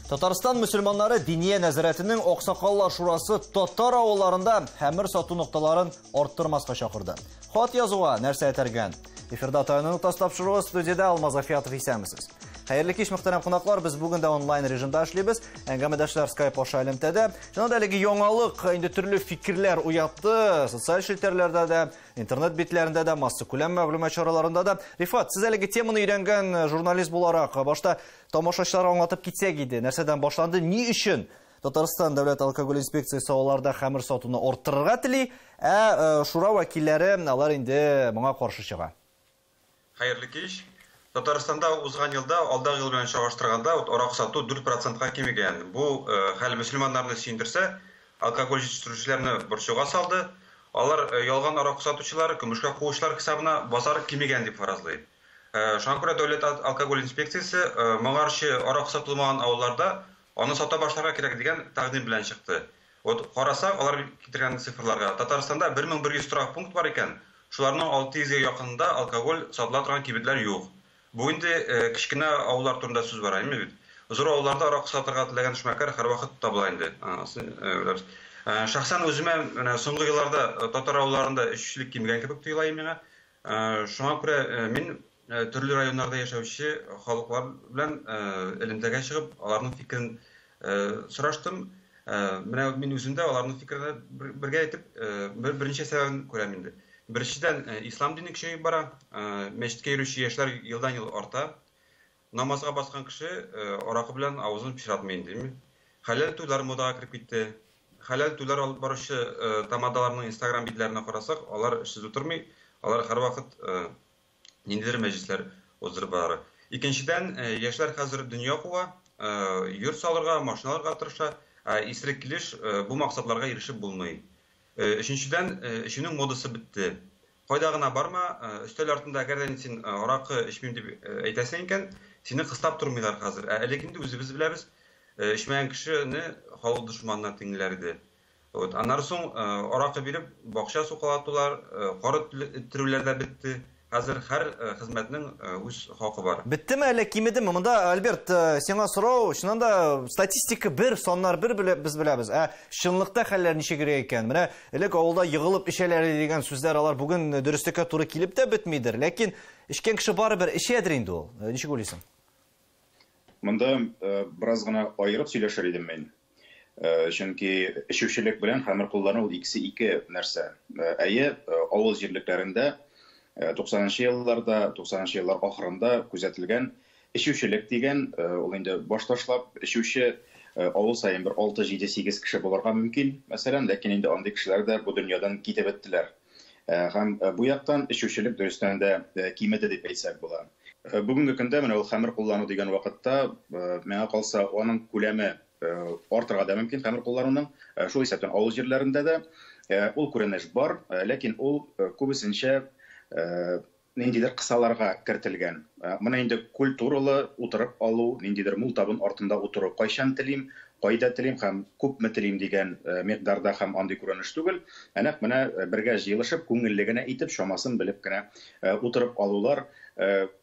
Татарстан мусульманнары Диния нәзаретінің Оксакаллар шурасы татар авылларында хәмер сату нукталарын арттырмаска чакырды. Хат язуга нәрсә әтәргән? Эфирда таяныны тастапшыруы студияда Алмаз Афиятов исәмсез. Хәерле кич, мөхтәрәм кунаклар, biz бүген дә онлайн режимда эшлибез. Әңгәмәдәшләр Skype аша элемтәдә. Шунда да әлеге яңалык, инде төрле фикерләр уятты. Социаль челтәрләрдә дә, интернет битләрендә дә, масса күләм мәгълүмат чараларында да. Рифат, сез әлеге теманы өйрәнгән журналист буларак, башта тамашачылар аңлатып китсәк иде. Нәрсәдән башланды, ни өчен Татарстан дәүләт алкоголь инспекциясе авылларда хәмер сатуны арттырырга тели, шура вәкилләре алар инде моңа каршы чыга. Хәерле кич. Татарстанда узган елда алдагы ел белән чагыштырганда арак сату 4%-ка кимегән. Бу хәл мөселманнарны сөендерсә, алкоголь җитештерүчеләрне борчуга салды. Алар ялган арак сатучылар, көмешкә куучылар хисабына базар кимегән дип фаразлый. Шуңа күрә дәүләт алкоголь инспекциясе моңарчы арак сатылмаган авылларда аны сата башларга кирәк дигән тәкъдим белән чыкты. Карасак, алар китергән цифрларга Татарстанда 1100 торак пункт бар икән. Шуларның 600-га якынында алкоголь сатыла торган кибетләр юк. Бу инде кичкенә авыллар турында сүз бара, әйме бит? Зур авылларда арак сатырга теләгән эшмәкәр һәрвакыт табыла инде. Шәхсән үземә менә соңгы елларда татар авылларында эшчелек кимегән кебек тоела миңа. Шуңа күрә мин төрле районнарда яшәүче халыклар белән элемтәгә чыгып, аларның фикерен сораштым. Менә мин үземдә аларның фикерен бергә әйтеп, беренче сәбәбен күрәм инде. Беренчедән, ислам дине көчәеп бара, мәчеткә йөрүче яшьләр елдан-ел арта. Намазга баскан кеше аракы белән авызын пычратмый инде. Хәләл туйлар модага кирип китте. Хәләл туйлар алып баручы тамадаларның Instagram битләренә карасак, алар эшсез утырмый, алар һәрвакыт ниндидер мәҗлесләр уздырып бара. Икенчедән, яшьләр хәзер дөнья куа, йорт салырга, машиналарга тырыша, исерек килеш бу максатларга ирешеп булмый. Өченчедән, эшенең модасы бетте. Кайда гына барма, өстәл артында әгәрдән син аракы эчмим дип әйтәсең икән, сине кыстап тормыйлар хәзер. Ләкин инде үзебез беләбез, эчмәгән кешене халык дошманына тиңләр иде. Аннан соң аракы биреп, бакча сукалатулар, кары төрүләр дә бетте. Хәзер һәр хезмәтнең үз хакы бар. Биттеме әле кимедеме? Монда Альберт, сиңа сорау, шуннан да статистика бер, соннар бер без беләбез. Чынлыкта хәлләр ничегрәк икән? Менә элек авылда йыгылып эшәләр дигән сүзләр алар бүген дөреслеккә туры килеп тә бетмидер. Ләкин эшкән кеше барыбер эшәдер инде ул. Ничек уйлыйсың? Монда бераз гына аерып сөйләшер идем мин. Чөнки эшүчелек белән хәмер куллану ул икесе ике нәрсә. Авыл җирлекләрендә 90-нчы елларда, 90-нчы еллар ахырында күзәтелгән эшүчелек дигән, ул инде баш ташлап эшүче авыл сайын бер 6-7-8 кеше булырга мөмкин. Мәсәлән, ләкин инде андый кешеләр дә бу дөньядан китеп беттеләр. Һәм бу яктан эшүчелек дөрестән дә кимеде дип әйтсәк була. Бүгенге көндә менә ул хәмер куллану дигән вакытта, миңа калса, аның күләме артырга да мөмкин хәмер куллануның. Шул исәптән авыл җирләрендә дә ул күренеш бар, ләкин ул күбесенчә ниндидер кысаларга кертелгән. Моны инде культуралы утырып алу, ниндидер мултабын артында утыру, кайчан телим, кайда телим һәм күпме телим дигән микъдарда һәм андый күренеш түгел. Әнәк менә бергә җыелышып, күңелле генә итеп, шамасын белеп кенә утырып алулар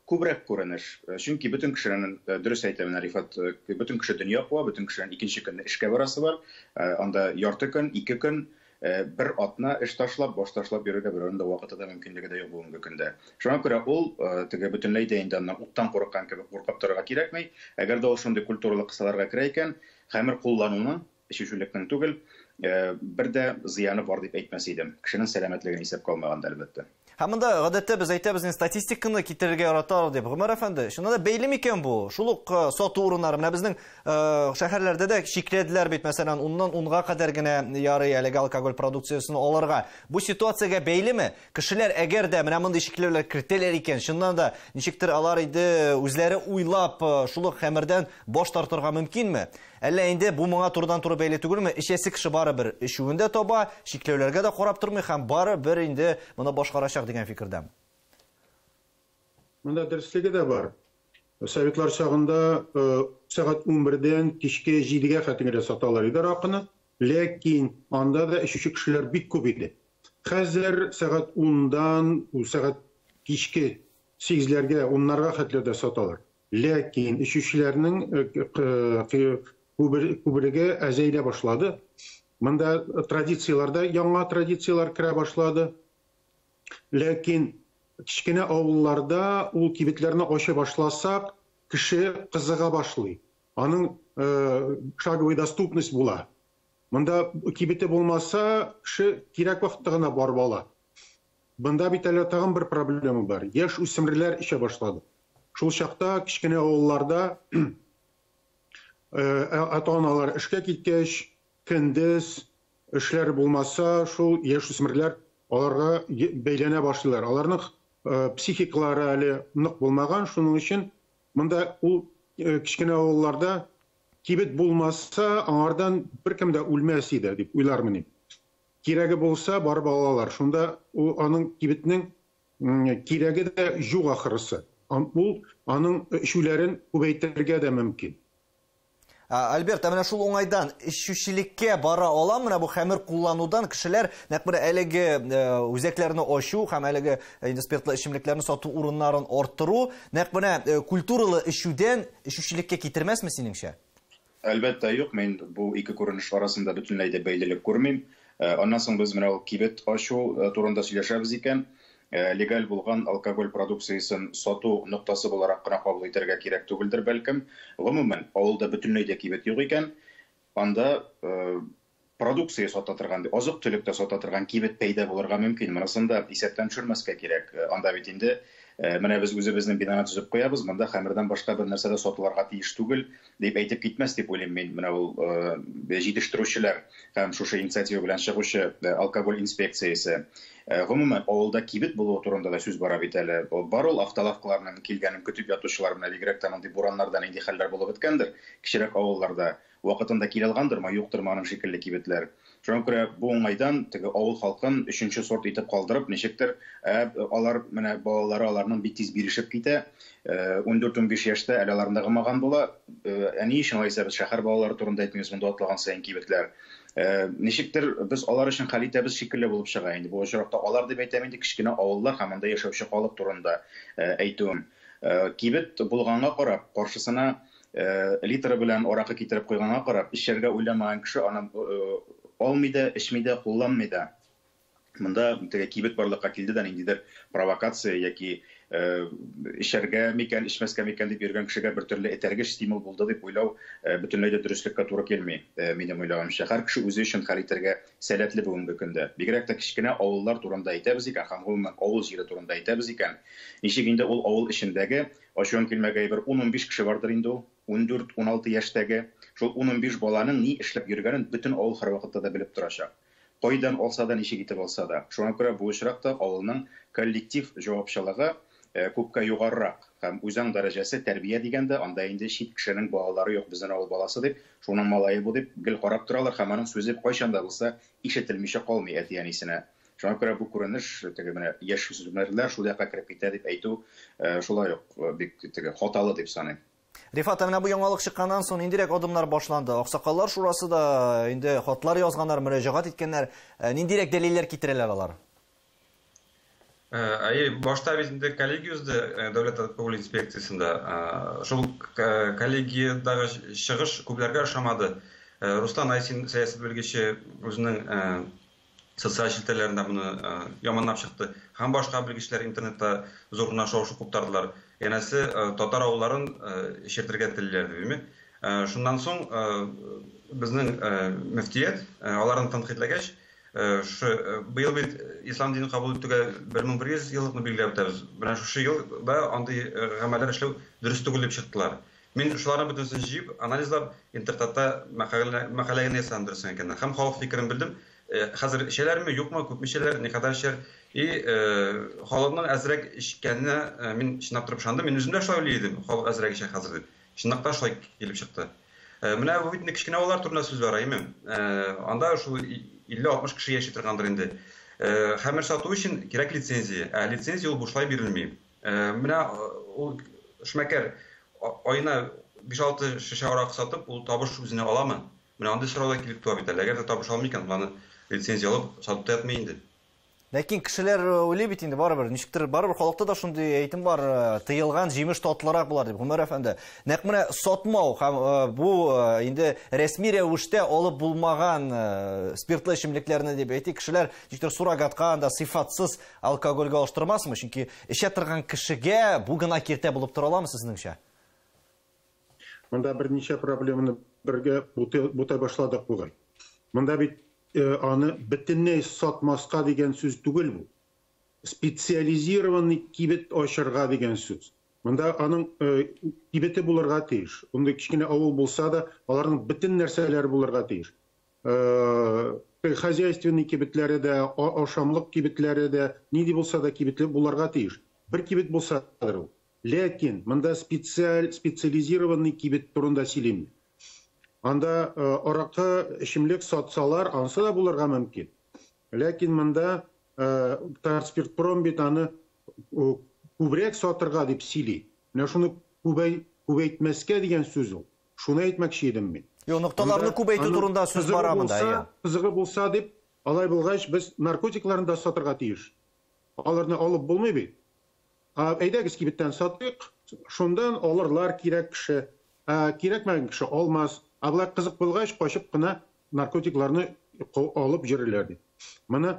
күбрәк күренеш. Чөнки бөтен кешенең дөрес әйтәмен Рифат, бөтен кеше дөнья куа, бөтен кешенең икенче көнне эшкә барасы бар. Анда ярты көн, 2 көн бер атна эш ташлап, баш ташлап йөрергә берәүнең вакыты да мөмкинлеге дә юк бүгенге көндә. Шуңа күрә ул теге бөтенләй дә инде уттан курыккан кебек куркып торырга кирәкми. Әгәр дә ул шундый культуралы кысаларга керә икән, хәмер куллануның, эшүчелекнең түгел, бер дә зыяны бар дип әйтмәс идем. Кешенең сәламәтлеген исәпкә алмаганда әлбәттә. Һәм монда гадәттә без әйтәбез, статистиканы китерергә яраталар дип. Гомәр әфәнде, шунда да бәйле микән бу? Шул ук сату урыннары менә безнең шәһәрләрдә дә шикләделәр бит, мәсәлән, 10-га кадәр генә ярый әлеге алкоголь продукциясын алырга. Бу ситуациягә бәйлеме? Кешеләр әгәр дә менә мондый шикләүләр кертәләр икән, шуннан да ничектер алар инде үзләре уйлап шул ук хәмердән баш тартырга мөмкинме? Әллә инде бу моңа турыдан-туры бәйле түгелме? Эчәсе кеше барыбер эшүендә таба, шикләүләргә дә карап тормый һәм барыбер инде моны башкарачак дигән фикердәм. Монда дөрестлеге дә бар. Советлар чагында сәгать 11-дән кичке 7-гә хәтергә саталар иде аракыны, ләкин анда да эшүче кешеләр бик күп иде. Хәзер сәгать 10-дан сәгать кичке 8-ләргә, 10-ларга хәтле дә саталар. Ләкин эчүчеләрнең күбереге әзәйлә башлады. Монда традицияларда яңа традициялар керә башлады. Ләкин кичкенә авылларда ул кибетләрне ача башласак, кеше кызыга башлый. Аның шаговый доступность була. Монда кибете булмаса, кеше кирәк вакытта гына барып ала. Монда бит әле тагын бер проблема бар. Яшь үсмерләр ишә башлады. Шул чакта кичкенә авылларда ата-аналар эшкә киткәч, көндез эшләр булмаса, шул яшь үсмерләр аларга бәйләнә башлыйлар. Аларның психикалары әле нык булмаган, шуның өчен монда ул кичкенә авылларда кибет булмаса, аңардан беркем дә үлмәс иде дип уйлармын. Кирәге булса, барып алалар. Шунда аның кибетнең кирәге дә юк ахырысы. Ул аның эчүләрен күбәйтергә дә мөмкин. Альберт, менә шул уңайдан эчүчелеккә бара ала, менә бу хәмер кулланудан кешеләр нәкъ бер әлеге үзәкләрне ачу һәм әлеге спиртлы эчемлекләрне сату урыннарын арттыру, нәкъ менә культуралы эчүдән эчүчелеккә китермәсме синеңчә? Әлбәттә юк, мин бу ике күренеш арасында бөтенләй дә бәйлелек күрмим. Аннан соң без менә ул кибет ачу турында сөйләшәбез икән. Легал булган алкоголь продукциясын сату ноктасы буларак кына кабул итәргә кирәк түгелдер бәлкем. Гомумән, авылда бөтенләй дә кибет юк икән. Анда продукция сата торган, азык-төлеккә сата торган кибет пәйда булырга мөмкин. Монысында исәптән төшермәскә кирәк. Анда бит инде менә без үзебезнең бинаны төзеп куябыз, монда хәмердән башка бер нәрсә дә сатыларга тиеш түгел дип әйтеп китмәс дип уйлыйм мин. Менә ул җитештерүчеләр һәм шушы инициатива белән чыгучы алкоголь инспекциясе. Гомумән, авылда кибет булуы турында да сүз бара бит әле. Бар ул автолавкаларның килгәнен көтеп ятучылар менә бигрәк тә мондый бураннардан инде хәлләр булып беткәндер. Кичерәк авылларда вакытында килә алгандырмы, юктырмы аның шикелле кибетләр. Шуңа күрә бу уңайдан теге авыл халкын 3нче сорт итеп калдырып, ничектер алар менә балалары аларның бик тиз бирешеп китә. 14-15 яшьтә әле аларында гымаган була. Әни өчен алайса без шәһәр балалары турында әйтмибез, монда атлаган сайын кибетләр. Ничектер без алар өчен хәл итәбез шикелле булып чыга инде. Бу очракта алар дип әйтәм инде кичкенә авыллар һәм анда яшәүче халык турында әйтүем. Кибет булганга карап, каршысына литры белән аракы китереп куйганга карап, эчәргә уйламаган кеше аны алмый да, эчми дә, кулланмый да. Монда теге кибет барлыкка килде дә ниндидер провокация яки эчәргә микән, эчмәскә микән дип йөргән кешегә бер төрле этәргеч стимул булды дип уйлау бөтенләй дә дөреслеккә туры килми. Минем уйлаганча, һәр кеше үзе өчен хәл итәргә сәләтле бүгенге көндә. Бигрәк тә кичкенә авыллар турында әйтәбез икән, һәм гомумән авыл җире турында әйтәбез икән. Ничек инде ул авыл эчендәге ачуын килмәгәй бер 10-15 кеше бардыр инде ул, 14-16 яшьтәге. Шул 10-15 баланың ни эшләп йөргәнен бөтен авыл һәрвакытта да белеп торачак. Кайдан алса да, ничек итеп алса да. Шуңа күрә бу очракта авылның коллектив җавапчылыгы күпкә югарырак һәм үзәң дәрәҗәсе тәрбия дигәндә анда инде чит кешенең балалары юк, безнең авыл баласы дип, шуның малае бу дип гел карап торалар һәм аның сүзе кайчан да булса ишетелмичә калмый әти-әнисенә. Шуңа күрә бу күренеш теге менә яшь үсмерләр шул якка кереп китә дип әйтү шулай ук бик теге хаталы дип саныйм. Рифат, менә бу яңалык чыкканнан соң индирәк адымнар башланды. Аксакаллар шурасы да инде хатлар язганнар, мөрәҗәгать иткәннәр. Ниндирәк дәлилләр китерәләр алар? Башта бит инде коллегиязда дәүләт алкоголь инспекциясында шул коллегиядагы чыгыш күпләргә ошамады. Руслан Айсин сәясәт белгече үзенең социаль шелтәләрендә моны яманлап чыкты. Һәм башка белгечләр интернетта зурына шау-шу куптардылар. Янәсе татар авылларын ишертергә телләр дибеме. Шуннан соң безнең мөфтият аларны тәнкыйтьләгәч, быел бит ислам динен кабул итүгә 1100 еллыкны билгеләп үтәбез. Менә шушы елда андый гамәлләр эшләү дөрес түгел дип чыктылар. Мин шуларны бөтенсен җыеп, анализлап, интернетта мәкаләгә ясандырсын икән. Һәм халык фикерен белдем. Хәзер эчәләрме, юкмы, күпме эчәләр, ни кадәр эчәр. Халыкның әзрәк эчкәненә мин чынлап торып ышандым. Мин үзем дә шулай уйлыйдым, халык әзрәк эчә хәзер дип. Чынлыкта шулай килеп чыкты. Менә бу бит кечкенә авыллар турында сүз бар, әйме. Анда шул 50-60 кеше яши торгандыр инде. Хәмер сату өчен кирәк лицензия. Лицензия ул бушлай бирелми. Менә ул шмәкәр айына 5-6 шешә арак сатып, ул табыш үзенә аламы? Менә андый сораулар килеп туа бит әле. Әгәр дә табыш алмый икән, аны лицензия алып сатып ятмый инде. Ләкин кешеләр уйлый бит инде барыбер, ничектер барыбер халыкта да шундый әйтем бар, тыелган җимеш татлырак булар дип. Гомәр әфәнде, нәкъ менә сатмау һәм бу инде рәсми рәвештә алып булмаган спиртлы эчемлекләрне дип әйтик, кешеләр ничектер суррогатка да сыйфатсыз алкогольгә алыштырмасмы? Чөнки эчә торган кешегә бу гына киртә булып тора аламы сезнеңчә? Монда берничә проблеманы бергә бутай башладык бүген. Монда бит аны бөтенләй сатмаска дигән сүз түгел бу. Специализированный кибет ачырга дигән сүз. Монда аның кибете булырга тиеш. Унда кичкенә авыл булса да, аларның бөтен нәрсәләре булырга тиеш. Хозяйственный кибетләре дә, ашамлык кибетләре дә, нинди булса да кибетле булырга тиеш. Бер кибет булсадыр ул. Ләкин монда специализированный кибет турында сөйлим. Анда аракы эчемлек сатсалар, ансы да булырга мөмкин. Ләкин монда Татспиртпром бит аны күбрәк сатырга дип сөйли. Менә шуны күбәйтмәскә дигән сүз ул. Шуны әйтмәкче идем мин. Нукталарны күбәйтү турында сүз бара монда. Кызыгы булса дип, алай булгач без наркотикларны да сатырга тиеш. Аларны алып булмый бит. Әйдәгез кибеттән сатыйк, шундан алырлар кирәк кеше, кирәкмәгән кеше алмас. Абла кызык булгач качып кына наркотикларны алып йөриләр ди. Моны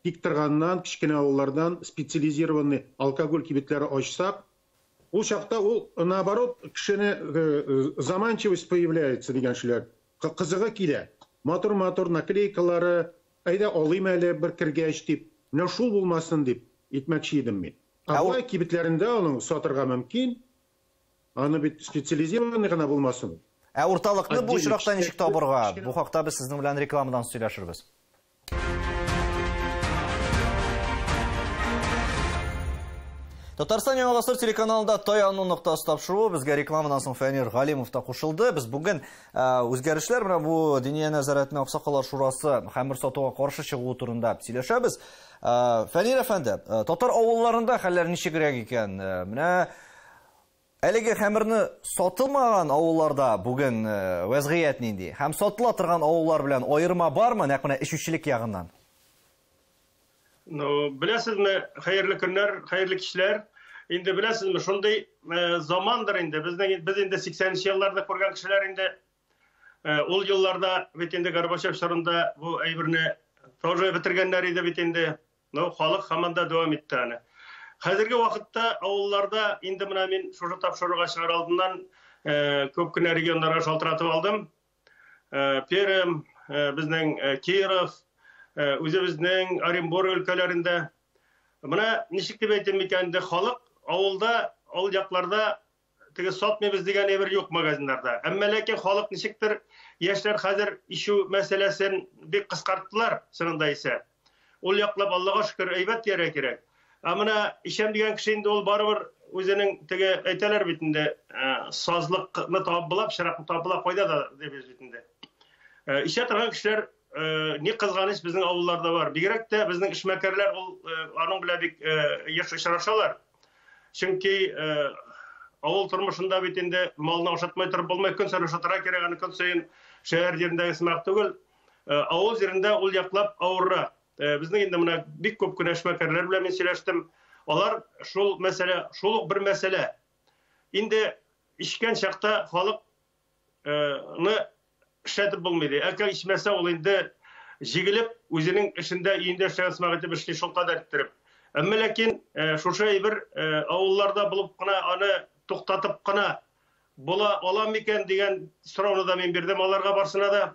тик торганнан кичкенә авыллардан специализированный алкоголь кибетләре ачсак, ул чакта ул наоборот кешене заманчивость появляется дигән шулар. Кызыгы килә. Матур наклейкалары, әйдә алыйм әле бер кергәч дип, менә шул булмасын дип әйтмәкче идем мин. Авыл кибетләрендә аның сатырга мөмкин. Аны бит специализированный гына булмасын. Урталыкны бу очракта ничек табырга? Бу хакта без сезнең белән рекламадан сөйләшербез. Татарстан Яңаласлар телеканалында Таяну нуктасы тапшыру безгә рекламадан соң Фәнир Галимов та кушылды. Без бүген үзгәрешләр менә бу Диния нәзарәтенә Аксакаллар шурасы хәмер сатуга каршы чыгу турында сөйләшәбез. Фәнир әфәнде, татар авылларында хәлләр ничегрәк икән? Менә әлеге хәмерне сатылмаган авылларда бүген вазгыять нинди? Һәм сатыла торган авыллар белән аерма бармы, нәкъ менә эчүчелек ягыннан? Беләсезме, хәерле көннәр, хәерле кишләр. Инде беләсезме, шундый замандыр инде. Без инде 80нче елларда күргән кешеләр инде ул елларда бит инде Горбачев чорында бу әйберне тоже бетергәннәр иде бит инде. Халык һаман да дәвам итте аны. Хәзерге вакытта авылларда инде менә мин шушы тапшыруга чыгар алдыннан күп кенә регионнарга шалтыратып алдым. Пермь, безнең Киров, үзебезнең Оренбур өлкәләрендә. Менә ничек дип әйтим икән инде, халык авылда, авыл якларда теге сатмыйбыз дигән әйбер юк магазиннарда. Әмма ләкин халык ничектер яшьләр хәзер ишү мәсьәләсен бик кыскарттылар, чынында исә. Ул яклап Аллага шөкер әйбәт ярый кирәк. Менә ишәм дигән кеше инде ул барыбер үзенең теге әйтәләр бит инде сазлыкны табылап, шарапны табылап кайда да дип бит инде. Ишә торган кешеләр ни кызганыч безнең авылларда бар. Бигрәк тә безнең эшмәкәрләр ул аның белән бик еш очрашалар. Чөнки авыл тормышында бит инде малны ашатмай торып булмый, көн саен ашатырга кирәк, аны көн саен шәһәр җирендәге сымак түгел. Авыл җирендә ул яклап авырра. Безнең инде менә бик күп кенә эшмәкәрләр белән мин сөйләштем. Алар шул мәсьәлә, шул бер мәсьәлә. Инде ишкән чакта халыкны эшләтеп булмый. Әгәр ичмәсә ул инде җигелеп үзенең эшендә өендә эшләгән сымак итеп эшли шул кадәр иттереп. Әмма ләкин шушы әйбер авылларда булып кына аны туктатып кына була аламы икән дигән сорауны да мин бирдем аларга барсына да.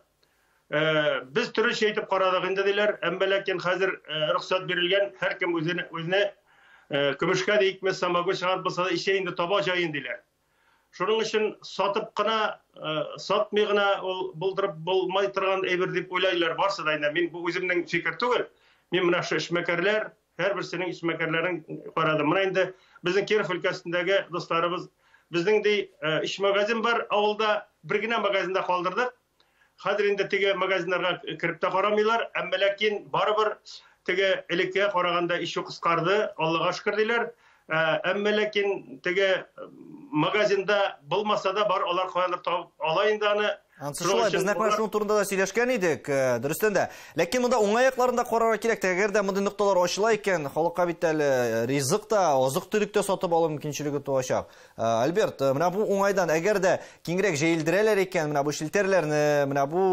Без төрүчә әйтеп карадык инде диләр, әмма ләкин хәзер рөхсәт бирелгән, һәркем үзенә көмешкә дә икмәс самогон чыгарып булса да ишә инде таба җаен диләр. Шуның өчен сатып кына, сатмый гына ул булдырып булмай торган әйбер дип уйлайлар барсы да инде. Мин бу үземнең фикер түгел. Мин менә шу эшмәкәрләр, һәрберсенең эшмәкәрләрен карадым. Менә инде безнең Киров өлкәсендәге дусларыбыз, безнең ди иш магазин бар, авылда бер генә магазинда калдырдык. Хәзер инде теге магазиннарга кирип тә карамыйлар, әмма ләкин барыбер теге элеккә караганда ишу кыскарды, Аллага шөкер диләр. Әмма ләкин теге магазинда булмаса да бар, алар кайлар табып алайын да аны. Шулай, без нәкъ шуның турында да сөйләшкән идек, дөрестән дә. Ләкин монда уңаякларында карарга кирәк. Әгәр дә мондай нокталар ачыла икән, халыкка бит әле ризык та, азык-төлек тә сатып алу мөмкинчелеге туачак. Альберт, менә бу уңайдан әгәр дә киңрәк җәелдерәләр икән, менә бу шелтәрләрне, менә бу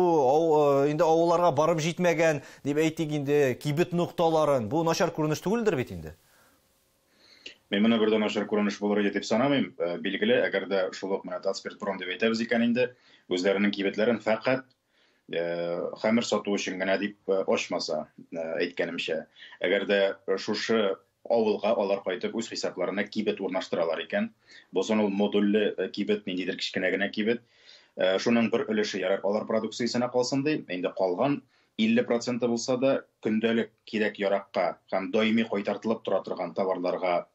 инде авылларга барып җитмәгән дип әйтик инде, кибет нокталарын, бу начар күренеш түгелдер бит инде. Мен моны бердән начар күренеш булыр дип санамыйм. Билгеле, әгәр дә шул ук менә Татспиртпром дип әйтәбез икән инде, үзләренең кибетләрен фақат хәмер сату өчен генә дип ачмаса, әйткәнемчә. Әгәр дә шушы авылга алар кайтып үз хисапларына кибет урнаштыралар икән, бу сон ул модульле кибет, ниндидер кичкенә генә кибет, шуның бер өлеше ярар алар продукциясына калсын ди, инде калган 50% булса да көндәлек кирәк яракка һәм даими кайтартылып тора торган товарларга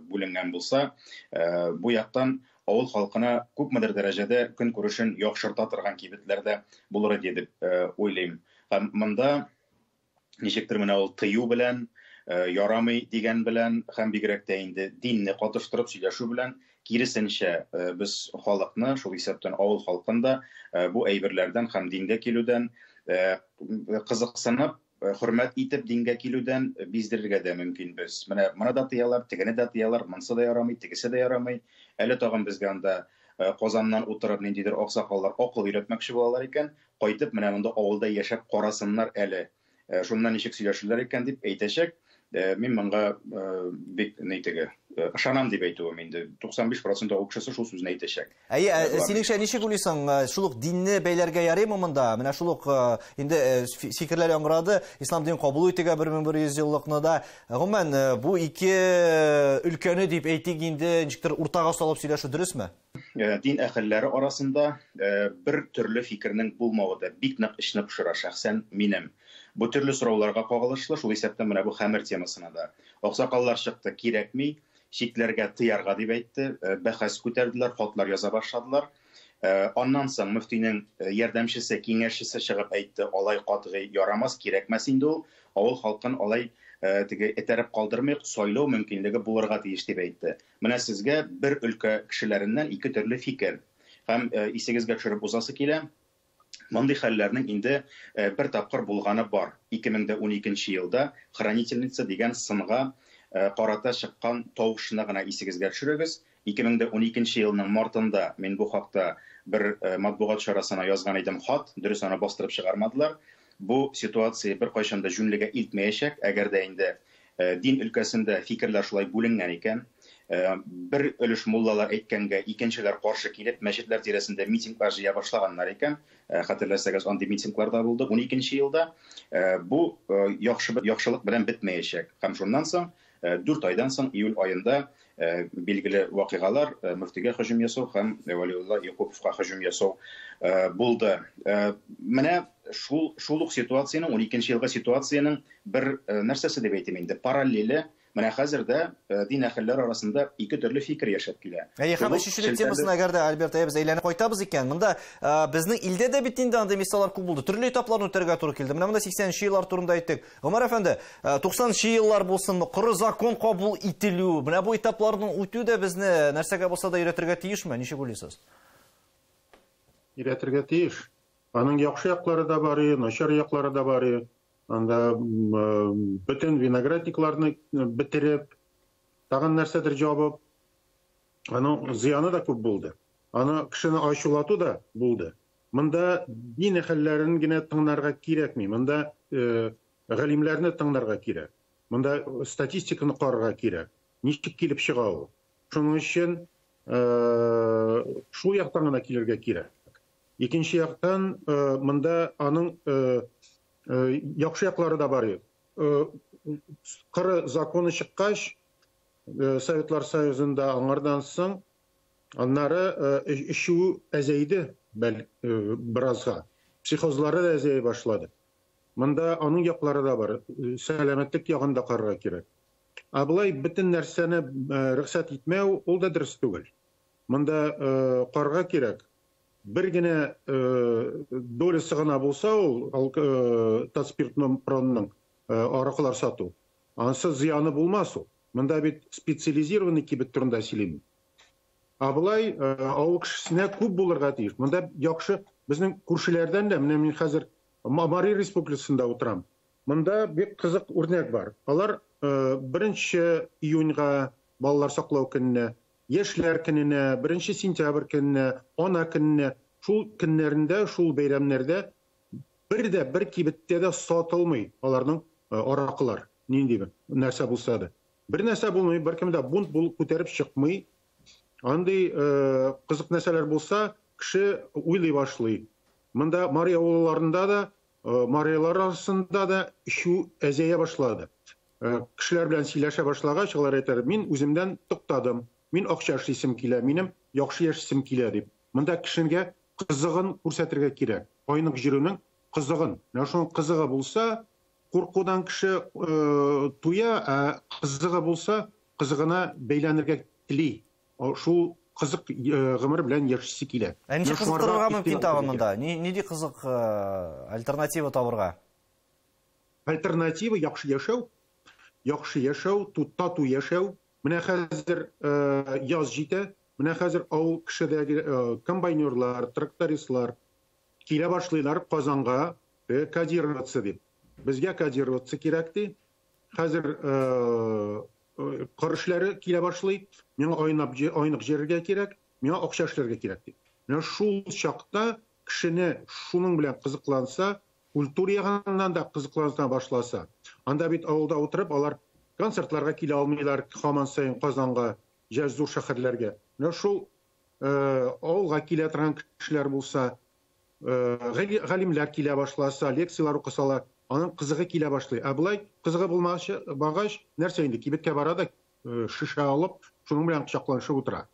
бүленгән булса, бу яктан авыл халкына күпмедер дәрәҗәдә көн күрешен яхшырта торган кибетләрдә булыр дип уйлыйм. Һәм монда ничектер менә ул тыю белән, ярамый дигән белән һәм бигрәк тә инде динне катыштырып сөйләшү белән киресенчә без халыкны, шул исәптән авыл халкында бу әйберләрдән һәм дингә килүдән кызыксынып, хөрмәт итеп дингә килүдән биздерергә дә мөмкин без. Менә моны да тыялар, тегене дә тыялар, монсы да ярамый, тегесе дә ярамый. Әле тагын безгә анда Казаннан утырып ниндидер аксакаллар акыл өйрәтмәкче булалар икән, кайтып менә монда авылда яшәп карасыннар әле. Шуннан ничек сөйләшүләр икән дип әйтәчәк. Мин монга бик нәйтеге ышанам дип әйтүем инде 95% ул кешесе шул сүзне әйтәчәк. Синеңчә ничек уйлыйсың, шул ук динне бәйләргә ярыймы монда? Менә шул ук инде фикерләр яңгырады, ислам дин кабул итүгә 1100 еллыкны да. Гомумән бу ике өлкәне дип әйтик инде, ничектер уртага салып сөйләшү дөресме? Дин әһелләре арасында бер төрле фикернең булмавы да бик нык эшне пошыра шәхсән минем. Бу төрле сорауларга кагылышлы, шул исәптән менә бу хәмер темасына да. Аксакаллар чыкты, кирәкми, чикләргә тыярга дип әйтте, бәхәс күтәрделәр, хатлар яза башладылар. Аннан соң мөфтинең ярдәмчесе, киңәшчесе чыгып әйтте, алай катгый ярамас, кирәкмәс инде ул, авыл халкын алай теге этәреп калдырмыйк, сайлау мөмкинлеге булырга тиеш дип әйтте. Менә сезгә бер өлкә кешеләреннән ике төрле фикер. Һәм исегезгә төшереп узасы килә. Мондый хәлләрнең инде бер тапкыр булганы бар. 2012 елда хранительница дигән сынга карата чыккан тавышны гына исегезгә төшерегез. 2012 елның мартында мин бу хакта бер матбугат чарасына язган идем хат, дөрес аны бастырып чыгармадылар. Бу ситуация бер кайчан да жүнлегә илтмәячәк, әгәр дә инде дин өлкәсендә фикерләр шулай бүленгән икән. Бер өлеш муллалар әйткәнгә икенчеләр каршы килеп, мәчетләр тирәсендә митинглар җыя башлаганнар икән. Хәтерләсәгез, андый митинглар да булды 12 елда. Бу яхшылык белән бетмәячәк. Һәм шуннан соң 4 айдан соң июль айында билгеле вакыйгалар, мөфтигә һөҗүм ясау һәм Валиулла Якуповка һөҗүм ясау булды. Менә шул ук ситуациянең 12 елга ситуациянең бер нәрсәсе дип әйтим инде, параллеле. Менә хәзердә дин әһелләре арасында ике төрле фикер яшәп килә. Һәм өченчелек темасына әгәр дә Альберт әйбез әйләнеп кайтабыз икән, монда безнең илдә дә бит инде андый мисаллар күп булды. Төрле этапларны үтәргә туры килде. Менә монда 80нче еллар турында әйттек. Гомәр әфәнде, 90нчы еллар булсынмы, коры закон кабул ителү, менә бу этапларның үтү дә безне нәрсәгә булса да өйрәтергә тиешме? Ничек уйлыйсыз? Өйрәтергә тиеш. Аның яхшы яклары да бар, начар яклары да бар. Анда бөтен виноградникларны битереп, тагын нәрсәдер җабып, аның зыяны да күп булды. Аны кешене ачулату да булды. Монда дин әһелләрен генә тыңларга кирәкми, монда галимләрне тыңларга кирәк. Монда статистиканы карарга кирәк. Ничек килеп чыга ул? Шуның өчен шул яктан гына килергә кирәк. Икенче яктан монда аның яхшы яклары да бар. Коры законы чыккач, Советлар Союзында аңардан соң аннары ишү әзәйде биразга. Психозлары да әзәй башлады. Монда аның яклары да бар. Сәламәтлек ягында карарга кирәк. Абылай бөтен нәрсәне рөхсәт итмәү, ул да дөрес түгел. Монда карарга кирәк. Бер генә долесі гына булса ул Татспиртпромның аракылар сату. Ансы зыяны булмас ул. Монда бит специализированный кибет турында сөйлим. Абылай авыл кешесенә күп булырга тиеш. Монда яхшы безнең күршеләрдән дә, менә мин хәзер Мари Республикасында утырам. Монда бик кызык үрнәк бар. Алар 1 июньга балалар саклау көнне, яшьләр көненә, 1 сентябрь көнне, ана көнне, шул көннәрендә, шул бәйрәмнәрдә бер кибеттә дә сатылмый аларның аракылар. Нинди нәрсә булса да. Бер нәрсә булмый, беркем дә бунт булып күтәреп чыкмый. Андый кызык нәрсәләр булса, кеше уйлый башлый. Монда Мари авылларында да, Мариялар арасында да шу әзәя башлады. Кешеләр белән сөйләшә башлагач, алар әйтәләр: "Мин үземдән туктадым. Мин акча эшлисем килә, минем яхшы яшисем килә" дип. Монда кешегә кызыгын күрсәтергә кирәк. Айнык җирүнең кызыгын. Менә шуның кызыгы булса, куркудан кеше туя, кызыгы булса, кызыгына бәйләнергә тели. Шул кызык гомер белән яшисе килә. Ничек кызыктырырга мөмкин тагын монда? Нинди кызык альтернатива табырга? Альтернатива яхшы яшәү. Яхшы яшәү, тату яшәү. Менә хәзер яз җитә. Менә хәзер авыл кешедәге комбайнерлар, трактористлар килә башлыйлар Казанга кодироваться дип. Безгә кодироваться кирәк ди. Хәзер кыр эшләре килә башлый. Миңа айнык җиргә кирәк, миңа акча эшләргә кирәк ди. Менә шул чакта кешене шуның белән кызыкланса, культура ягыннан да кызыклана башласа, анда бит авылда утырып алар концертларга килә алмыйлар, һаман сайын Казанга, зур шәһәрләргә. Менә шул авылга килә торган кешеләр булса, галимләр килә башласа, лекциялар укысалар, аның кызыгы килә башлый. Булай кызыгы булмагач, нәрсә инде кибеткә бара да шиша алып, шуның белән кычакланышып утыра.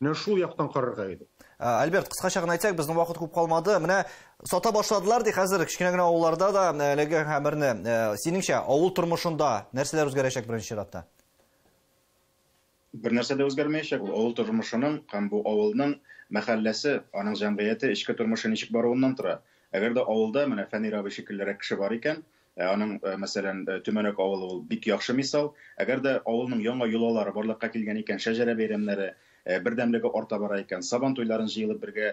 Менә шул яктан карарга иде. Альберт, кыскача гына әйтсәк, безнең вакыт күп калмады. Менә сата башладылар ди хәзер кичкенә генә авылларда да әлеге хәбәрне. Синеңчә, авыл тормышында нәрсәләр үзгәрәчәк беренче чиратта? Бер нәрсә дә үзгәрмәячәк. Авыл тормышының һәм бу авылның мәхәлләсе, аның җәмгыяте, эчке тормышы ничек баруыннан тора. Әгәр дә авылда менә Фәнир абый шикеллерәк кеше бар икән, аның мәсәлән Төмәнәк авылы ул бик яхшы мисал. Әгәр дә авылның яңа юллары барлыкка килгән икән, шәҗәрә бәйрәмнәре, бердәмлеге арта бара икән, сабан туйларын җыелып бергә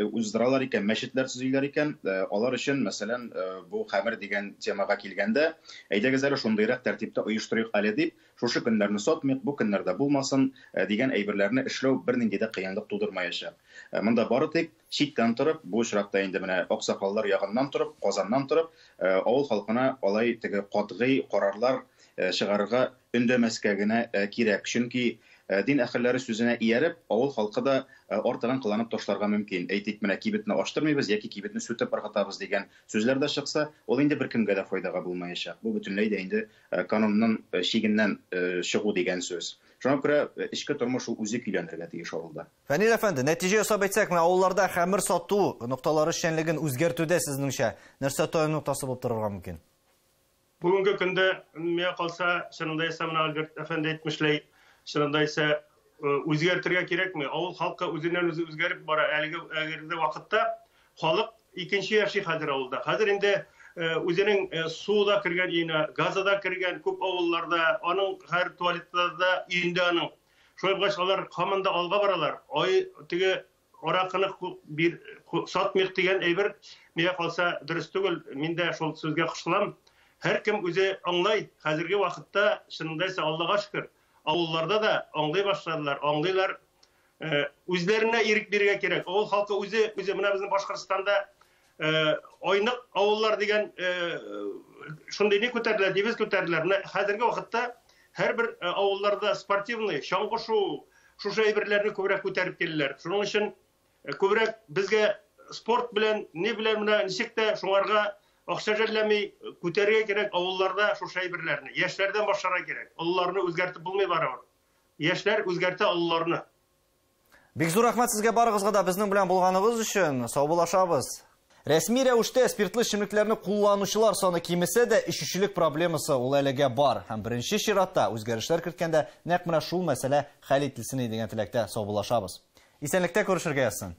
уздыралар икән, мәчетләр төзиләр икән, алар өчен мәсәлән бу хәмер дигән темага килгәндә, әйдәгез әле шундыйрак тәртиптә оештырыйк әле дип, шушы көннәрне сатмыйк, бу көннәрдә булмасын дигән әйберләрне эшләү бернинди дә кыенлык тудырмаячак. Монда бары тик читтән торып, бу очракта инде менә аксакаллар ягыннан торып, Казаннан торып, авыл халкына алай теге катгый карарлар чыгарырга өндәмәскә генә кирәк. Чөнки дин әһелләре сүзенә ияреп, авыл халкы да артыгын кыланып ташларга мөмкин. Әйтик, менә кибетне ачтырмыйбыз яки кибетне сүтеп ыргытабыз дигән сүзләр дә чыкса, ул инде беркемгә дә файдага булмаячак. Бу бөтенләй дә инде канунның шигеннән чыгу дигән сүз. Шуңа күрә эчке тормыш ул үзе көйләнергә тиеш авылда. Фәнил әфәнде, нәтиҗә ясап әйтсәк, менә авылларда хәмер сату нокталары эшчәнлеген үзгәртүдә сезнеңчә нәрсә таян ноктасы булып торырга мөмкин? Бүгенге көндә миңа калса, шундай самна Альберт әфәнде әйтмешләй, шундай үзгәртергә кирәкме? Авыл халкы үзеннән үзе үзгәреп бара. Әлеге вакытта халык икенче яши хәзер авылда. Хәзер инде үзенең суда кергән өенә, газда кергән күп авылларда, аның һәр туалетта өендә аның. Шулай булгач алар һаман да алга баралар. Теге аракыны бир сатмыйк дигән әйбер миңа калса дөрес түгел. Мин дә шул сүзгә кушылам. Һәркем үзе аңлай. Хәзерге вакытта шундайса Аллага шөкер. Авылларда да аңлый башладылар, аңлыйлар. Үзләренә ирек бирергә кирәк. Авыл халкы үзе менә безнең Башкортстанда айнык авыллар дигән шундый не күтәрделәр, дивиз күтәрделәр. Менә хәзерге вакытта һәрбер авылларда спортивный, чаңгышу, шушы әйберләрне күбрәк күтәреп киләләр. Шуның өчен күбрәк безгә спорт белән, не белән менә ничек тә шуңарга акча жәлләми күтәрергә кирәк авылларда шушы әйберләрне. Яшьләрдән башларга кирәк. Алларны үзгәртеп булмый барабыз. Яшьләр үзгәртә алларны. Бик зур рәхмәт сезгә барыгызга да безнең белән булганыгыз өчен. Сау булашабыз. Рәсми рәвештә спиртлы эчемлекләрне кулланучылар саны кимесә дә, эчүчелек проблемасы ул әлегә бар. Һәм беренче чиратта үзгәрешләр керткәндә нәкъ менә шул мәсьәлә хәл ителсен дигән теләктә сау булашабыз. Исәнлектә күрешергә язсын.